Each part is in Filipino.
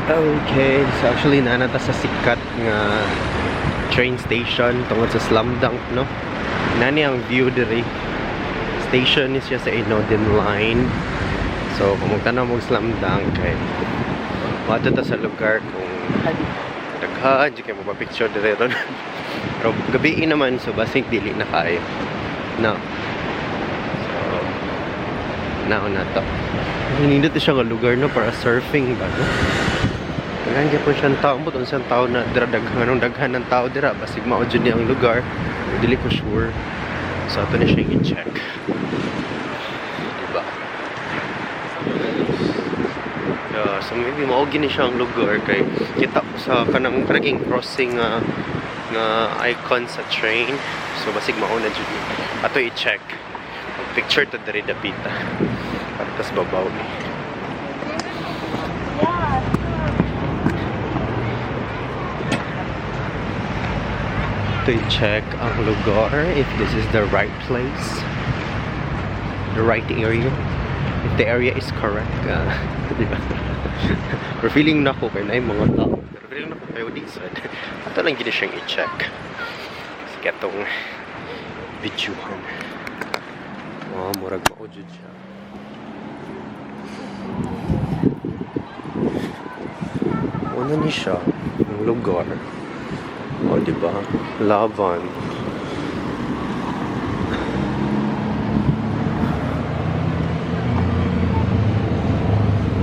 Okay, so actually nanata sa sikat nga train station tungod sa Slamdunk, no? Nani ang view diri. Station is siya sa Inodin Line. So kung magtanaw mo Slamdunk kay mato ta sa lugar kung daghan di kay mo picture diri ron. Pero gabi naman so basig dili na kaayo. No. So naon na to. Hinindot siya nga lugar no para surfing ba, no? Daghan gyud po siyang tao, but unsang tao na dira daghan ng tao dira basig mao jud ni ang lugar. Dili ko sure. So ato na siya i-check. Diba? So maybe mao gini siya ang lugar kay kita ko sa kanang crossing nga icon sa train. So basig mao na jud ni. Ato i-check. Picture to diri dapita. Tapos babaw ni. To check ang lugar if this is the right place, the right area, if the area is correct. Diba? Pero feeling na ko kaya na yung mga tao, pero feeling na ko kayo di sad. Ato lang gini siyang i-check. Sige itong videohan. Murag maujud siya. Una ni siya ang lugar. O, diba? Laban.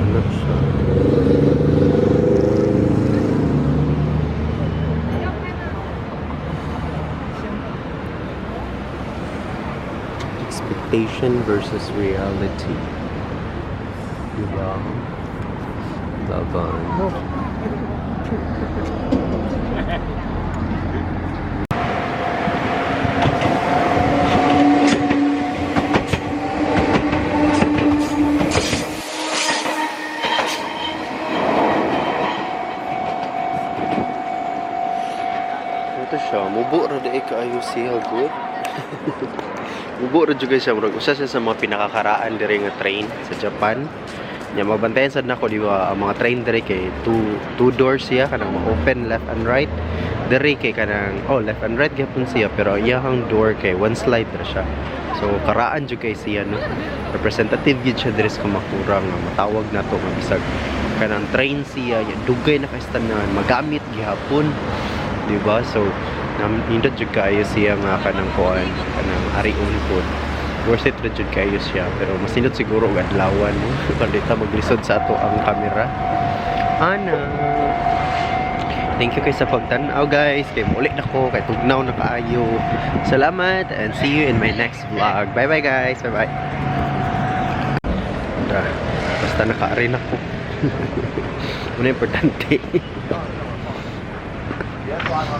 Ano siya? Expectation versus reality. Diba? Laban. Ito siya, mubo ra dai kaayo siya good. Mubo ra jud siya, murag usa siya sa mga pinakakaraan diri nga train sa Japan. Nya mabantayan sad nako di ba ang mga train diri kay two doors siya kanang open left and right. Diri kay kanang left and right gyapon siya pero iyang door kay one slide ra siya. So karaan jud kay siya no. Representative gyud siya diri sa Kamakura nga matawag nato nga bisag kanang train siya dugay na kay tanan magamit gihapon. Diba? So, nindot jud kayo siya nga kanang kuan, kanang ariun pod. Worth it ra jud kayo siya, pero mas nindot siguro og adlawan mo. Pandita maglisod sa ato ang camera. Ana. Thank you kay sa pagtan-aw guys. Kay muli na ko, kay tugnaw na kaayo. Salamat and see you in my next vlog. Bye bye guys. Bye bye. Basta naka-arin ako. Una importante.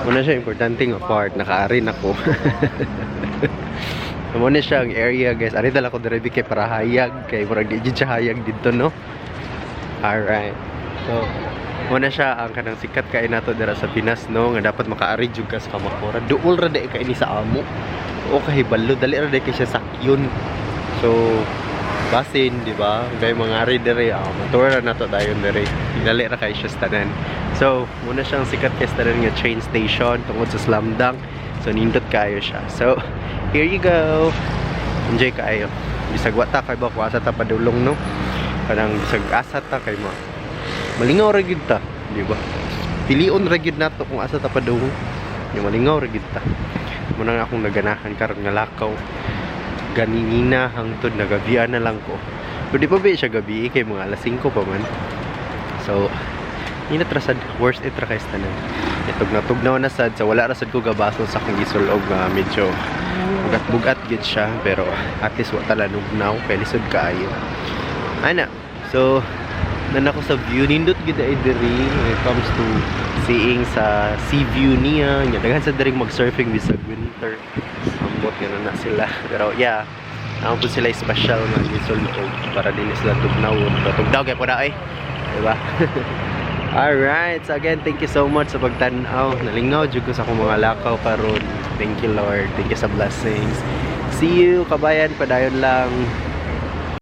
Muna siya importante nga part, naka-arin ako. Muna siya ang area guys. Ari dala ko diri kay para hayag kay murag di siya hayag dito no. Alright. So muna siya ang kanang sikat kay nato dira sa Pinas no nga dapat maka-ari jud ka sa Kamakura. Duol ra dai kay ini sa amo. O kahibalo dali ra dai kay siya sakyon. So basin, di ba? Kay mga ari diri, motor na nato dayon diri. Dali ra kay siya tanan. So, muna siyang sikat kay tanan nga train station tungod sa Slamdunk. So, nindot kayo siya. So, here you go. Enjoy kayo. Bisag wata kay ba asa ta padulong no. Kanang bisag asa ta kay mo. Malingaw ra gyud ta, di ba? Pilion ra gyud nato kung asa ta padulong. Yung malingaw ra gyud ta. Muna nga akong naganahan karon nga lakaw. Ganina hangtod nagabian na lang ko. Pero di pa ba siya gabi kay mga alas 5 pa man. So, inatrasad worst it ra kay tanan. Itugnaw na sad sa wala ra sad ko gabaso sa akong gisulog nga medyo bugat-bugat gid siya pero at least wa tala nugnaw kay lisod kaayo. Ana. So, nan ako sa view nindot gid ay diri when it comes to seeing sa sea view niya. Nya daghan sa diri mag-surfing bisag winter. Ambot gano'n na sila. Pero yeah, naman po sila special nga gisulog para din sila tugnaw. Tugnaw kaya po na eh. Diba? Alright, so again, thank you so much sa pagtanaw. Nalingaw jud ko sa akong mga lakaw karon. Thank you Lord. Thank you sa blessings. See you, kabayan, padayon lang.